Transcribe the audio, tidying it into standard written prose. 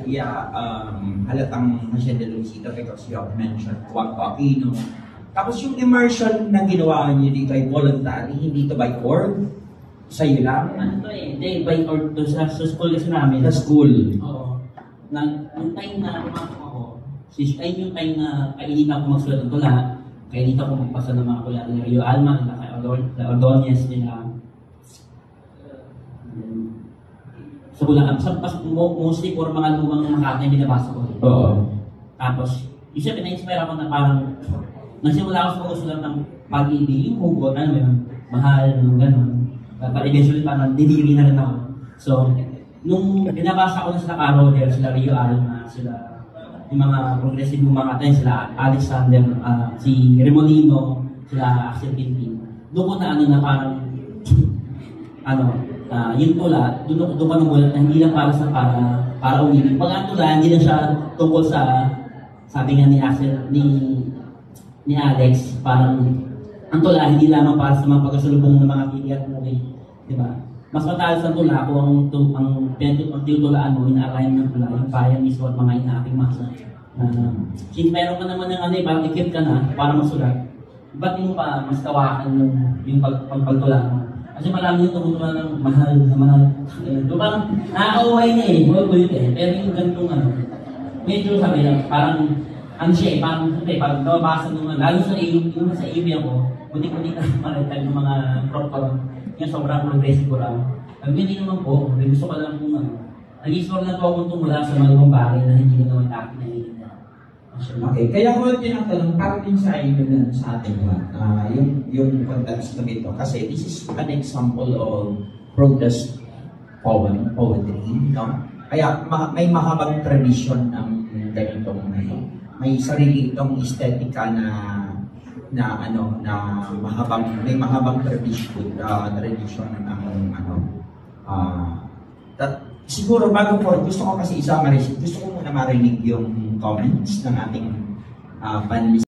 Yeah, halatang masyadong Luisita because you have mentioned Juan Aquino. Tapos yung immersion na ginawa niyo dito ay voluntary, hindi to by org? Sa'yo lang? Ano to eh, hindi, by org to sa school kasi namin. Sa school? Oo. Yung time na pumasok ako, ay yung time na kainita ako magsulat ng tula, kainita ako magpasa ng mga kuya ni Rio Alma, kay Ordonez, nila. So mostly for mga lumang Makati yung binabasa ko. Oo. Tapos, isa pina-inspire ako na parang nagsimula ako sa pagsusulat ng pag-ibig, yung hugot, ano yun, mahal, nung gano'n. But eventually parang diniri na rin ako. So, nung binabasa ko na sila Caroler, sila Rio Alma, sila yung mga progressive mga Makati, sila Alexander, si Remolino, sila Axel Quintin. Doon ko na ano na parang, yung tula, doon ka namulat na hindi lang para umibig. Pag ang tula, hindi lang siya tungkol sa, sabi nga ni Axel, ni Alex, parang ang tula, hindi lamang para sa mga pagkasalubong ng mga pili at movie. Diba? Mas matalas ang tula kung ang tinutulaan mo, inaalayan ng tula, yung kaya mismo at mga inaating masa. Since meron ka naman ng parang equip ka na para masulat, ba't mo pa mas tawakan yung pagtula mo? Kasi marami yung tumutula ng mahal na mahal. So parang nakaka-uway na eh, bulit eh. Pero yung ganitong medyo sabi lang, parang siya eh, parang pag nababasa naman, lalo sa yung sa email ko, butik-butik na maritag ng mga prop ko, yung sobrang progressive ko lang. Hindi naman po, gusto ko lang kung nag-explore na po akong tumula sa mga ibang bagay na hindi naman dati na hindi. Okay, kaya ko tinatanong para din sa inyo na sa ating yung context na ito. Kasi this is an example of protest poetry, no? Kaya may mahabang tradisyon ng ganitong may sarili itong estetika na may mahabang tradisyon ng siguro bago po, gusto ko kasi gusto ko muna marinig yung comments ng ating panelist.